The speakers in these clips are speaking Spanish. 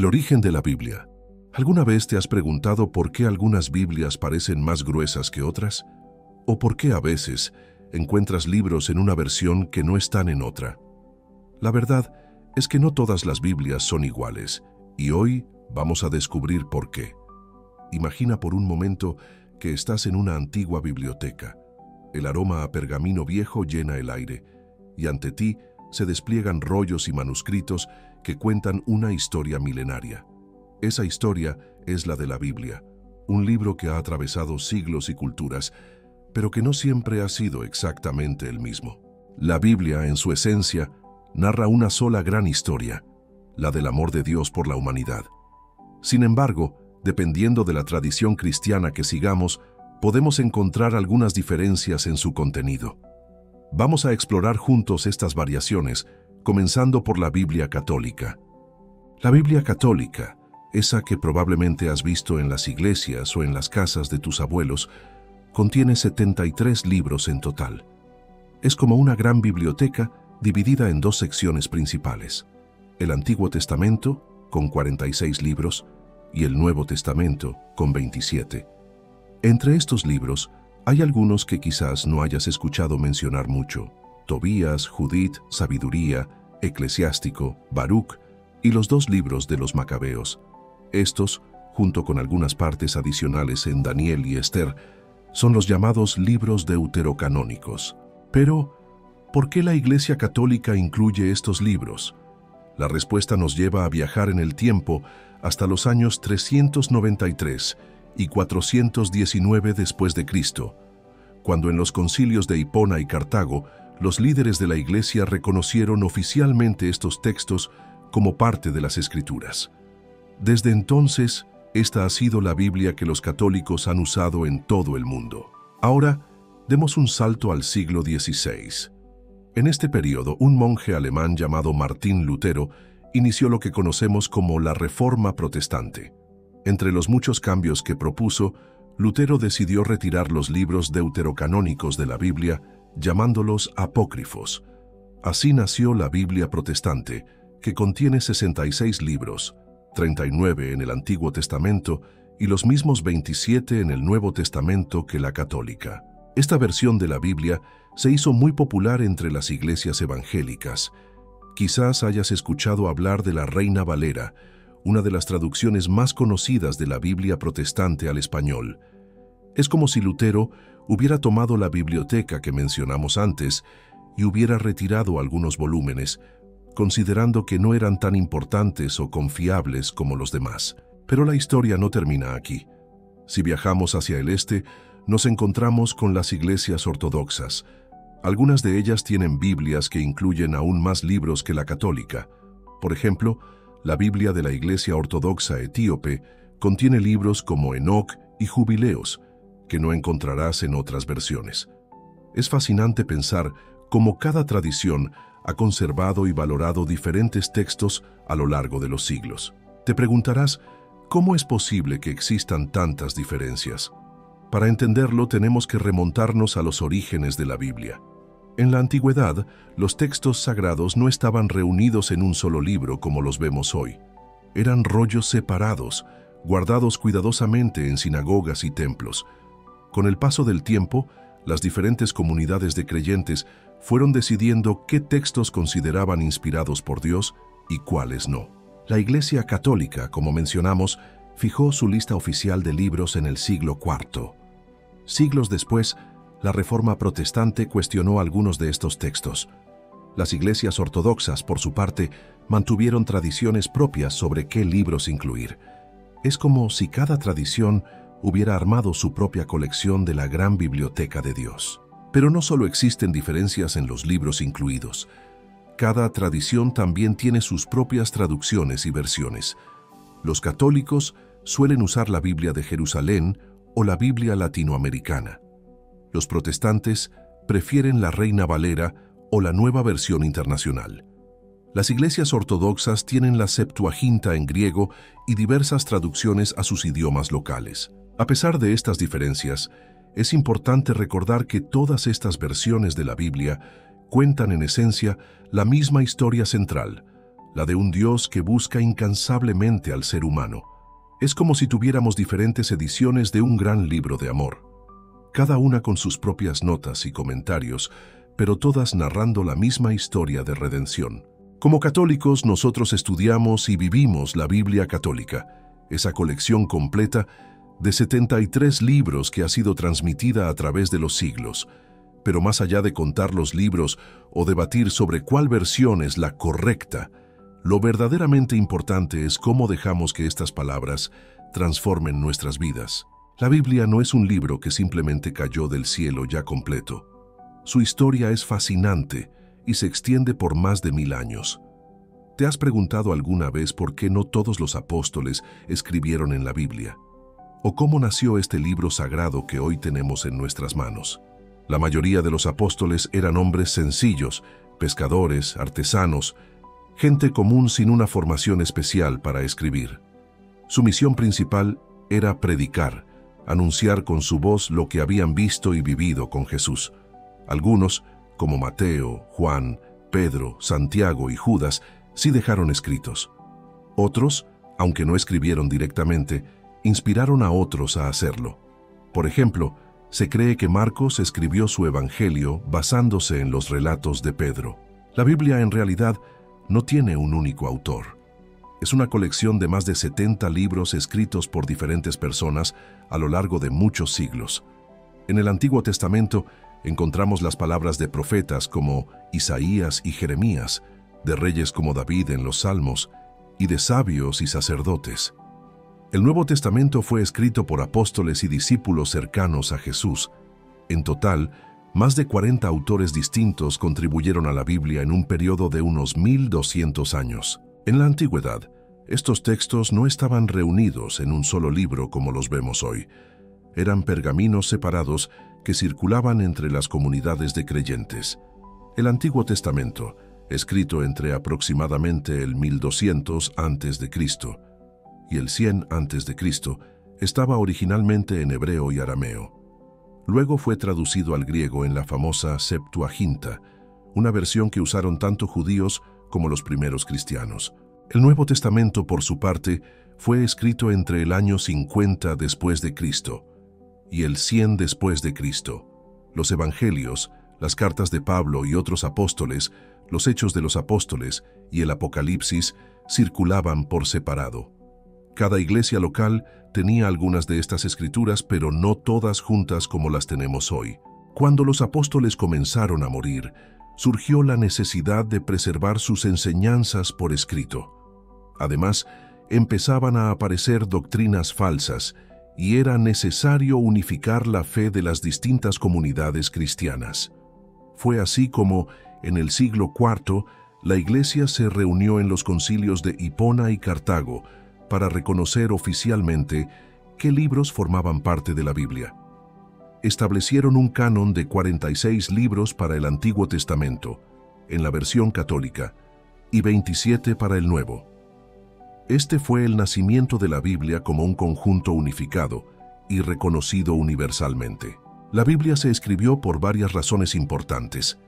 El origen de la Biblia. ¿Alguna vez te has preguntado por qué algunas Biblias parecen más gruesas que otras? ¿O por qué a veces encuentras libros en una versión que no están en otra? La verdad es que no todas las Biblias son iguales, y hoy vamos a descubrir por qué. Imagina por un momento que estás en una antigua biblioteca. El aroma a pergamino viejo llena el aire, y ante ti se despliegan rollos y manuscritos que cuentan una historia milenaria. Esa historia es la de la Biblia, un libro que ha atravesado siglos y culturas, pero que no siempre ha sido exactamente el mismo. La Biblia, en su esencia, narra una sola gran historia, la del amor de Dios por la humanidad. Sin embargo, dependiendo de la tradición cristiana que sigamos, podemos encontrar algunas diferencias en su contenido. Vamos a explorar juntos estas variaciones, comenzando por la Biblia católica. La Biblia católica, esa que probablemente has visto en las iglesias o en las casas de tus abuelos, contiene 73 libros en total. Es como una gran biblioteca dividida en dos secciones principales: el Antiguo Testamento, con 46 libros, y el Nuevo Testamento, con 27. Entre estos libros, hay algunos que quizás no hayas escuchado mencionar mucho: Tobías, Judith, Sabiduría, Eclesiástico, Baruc y los 2 libros de los Macabeos. Estos, junto con algunas partes adicionales en Daniel y Esther, son los llamados libros deuterocanónicos. Pero, ¿por qué la Iglesia Católica incluye estos libros? La respuesta nos lleva a viajar en el tiempo hasta los años 393 y 419 después de Cristo, cuando en los concilios de Hipona y Cartago, los líderes de la Iglesia reconocieron oficialmente estos textos como parte de las Escrituras. Desde entonces, esta ha sido la Biblia que los católicos han usado en todo el mundo. Ahora, demos un salto al siglo XVI. En este periodo, un monje alemán llamado Martín Lutero inició lo que conocemos como la Reforma Protestante. Entre los muchos cambios que propuso, Lutero decidió retirar los libros deuterocanónicos de la Biblia, llamándolos apócrifos. Así nació la Biblia protestante, que contiene 66 libros, 39 en el Antiguo Testamento y los mismos 27 en el Nuevo Testamento que la católica. Esta versión de la Biblia se hizo muy popular entre las iglesias evangélicas. Quizás hayas escuchado hablar de la Reina Valera, una de las traducciones más conocidas de la Biblia protestante al español. Es como si Lutero hubiera tomado la biblioteca que mencionamos antes y hubiera retirado algunos volúmenes, considerando que no eran tan importantes o confiables como los demás. Pero la historia no termina aquí. Si viajamos hacia el este, nos encontramos con las iglesias ortodoxas. Algunas de ellas tienen Biblias que incluyen aún más libros que la católica. Por ejemplo, la Biblia de la Iglesia Ortodoxa Etíope contiene libros como Enoc y Jubileos, que no encontrarás en otras versiones. Es fascinante pensar cómo cada tradición ha conservado y valorado diferentes textos a lo largo de los siglos. Te preguntarás, ¿cómo es posible que existan tantas diferencias? Para entenderlo, tenemos que remontarnos a los orígenes de la Biblia. En la antigüedad, los textos sagrados no estaban reunidos en un solo libro como los vemos hoy. Eran rollos separados, guardados cuidadosamente en sinagogas y templos. Con el paso del tiempo, las diferentes comunidades de creyentes fueron decidiendo qué textos consideraban inspirados por Dios y cuáles no. La Iglesia Católica, como mencionamos, fijó su lista oficial de libros en el siglo IV. Siglos después, la Reforma Protestante cuestionó algunos de estos textos. Las iglesias ortodoxas, por su parte, mantuvieron tradiciones propias sobre qué libros incluir. Es como si cada tradición hubiera armado su propia colección de la gran biblioteca de Dios. Pero no solo existen diferencias en los libros incluidos. Cada tradición también tiene sus propias traducciones y versiones. Los católicos suelen usar la Biblia de Jerusalén o la Biblia latinoamericana. Los protestantes prefieren la Reina Valera o la Nueva Versión Internacional. Las iglesias ortodoxas tienen la Septuaginta en griego y diversas traducciones a sus idiomas locales. A pesar de estas diferencias, es importante recordar que todas estas versiones de la Biblia cuentan en esencia la misma historia central, la de un Dios que busca incansablemente al ser humano. Es como si tuviéramos diferentes ediciones de un gran libro de amor, cada una con sus propias notas y comentarios, pero todas narrando la misma historia de redención. Como católicos, nosotros estudiamos y vivimos la Biblia católica, esa colección completa de 73 libros que ha sido transmitida a través de los siglos. Pero más allá de contar los libros o debatir sobre cuál versión es la correcta, lo verdaderamente importante es cómo dejamos que estas palabras transformen nuestras vidas. La Biblia no es un libro que simplemente cayó del cielo ya completo. Su historia es fascinante y se extiende por más de 1000 años. ¿Te has preguntado alguna vez por qué no todos los apóstoles escribieron en la Biblia? ¿O cómo nació este libro sagrado que hoy tenemos en nuestras manos? La mayoría de los apóstoles eran hombres sencillos, pescadores, artesanos, gente común sin una formación especial para escribir. Su misión principal era predicar, anunciar con su voz lo que habían visto y vivido con Jesús. Algunos, como Mateo, Juan, Pedro, Santiago y Judas, sí dejaron escritos. Otros, aunque no escribieron directamente, inspiraron a otros a hacerlo. Por ejemplo, se cree que Marcos escribió su evangelio basándose en los relatos de Pedro. La Biblia en realidad no tiene un único autor. Es una colección de más de 70 libros escritos por diferentes personas a lo largo de muchos siglos. En el Antiguo Testamento encontramos las palabras de profetas como Isaías y Jeremías, de reyes como David en los Salmos, y de sabios y sacerdotes. El Nuevo Testamento fue escrito por apóstoles y discípulos cercanos a Jesús. En total, más de 40 autores distintos contribuyeron a la Biblia en un periodo de unos 1200 años. En la antigüedad, estos textos no estaban reunidos en un solo libro como los vemos hoy. Eran pergaminos separados que circulaban entre las comunidades de creyentes. El Antiguo Testamento, escrito entre aproximadamente el 1200 a.C. y el 100 a.C., estaba originalmente en hebreo y arameo. Luego fue traducido al griego en la famosa Septuaginta, una versión que usaron tanto judíos como los primeros cristianos. El Nuevo Testamento, por su parte, fue escrito entre el año 50 después de Cristo y el 100 después de Cristo. Los evangelios, las cartas de Pablo y otros apóstoles, los Hechos de los Apóstoles y el Apocalipsis circulaban por separado. Cada iglesia local tenía algunas de estas escrituras, pero no todas juntas como las tenemos hoy. Cuando los apóstoles comenzaron a morir, surgió la necesidad de preservar sus enseñanzas por escrito. Además, empezaban a aparecer doctrinas falsas y era necesario unificar la fe de las distintas comunidades cristianas. Fue así como, en el siglo IV, la Iglesia se reunió en los concilios de Hipona y Cartago para reconocer oficialmente qué libros formaban parte de la Biblia. Establecieron un canon de 46 libros para el Antiguo Testamento, en la versión católica, y 27 para el Nuevo. Este fue el nacimiento de la Biblia como un conjunto unificado y reconocido universalmente. La Biblia se escribió por varias razones importantes: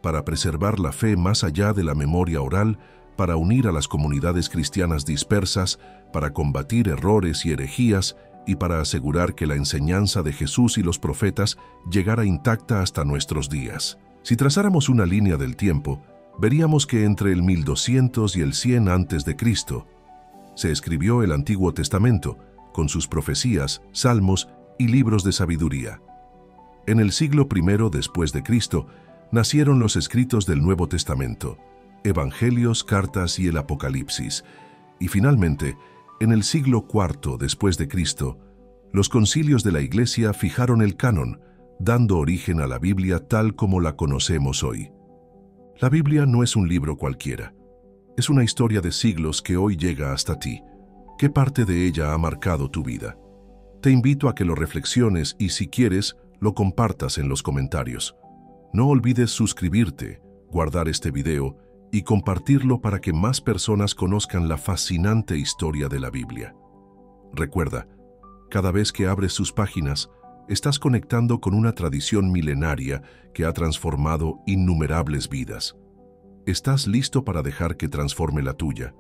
para preservar la fe más allá de la memoria oral, para unir a las comunidades cristianas dispersas, para combatir errores y herejías y para asegurar que la enseñanza de Jesús y los profetas llegara intacta hasta nuestros días. Si trazáramos una línea del tiempo, veríamos que entre el 1200 y el 100 a.C. se escribió el Antiguo Testamento, con sus profecías, salmos y libros de sabiduría. En el siglo I después de Cristo, nacieron los escritos del Nuevo Testamento, Evangelios, cartas y el Apocalipsis, y finalmente, en el siglo IV después de Cristo, los concilios de la Iglesia fijaron el canon, dando origen a la Biblia tal como la conocemos hoy. La Biblia no es un libro cualquiera. Es una historia de siglos que hoy llega hasta ti. ¿Qué parte de ella ha marcado tu vida? Te invito a que lo reflexiones y, si quieres, lo compartas en los comentarios. No olvides suscribirte, guardar este video y compartirlo para que más personas conozcan la fascinante historia de la Biblia. Recuerda, cada vez que abres sus páginas, estás conectando con una tradición milenaria que ha transformado innumerables vidas. ¿Estás listo para dejar que transforme la tuya?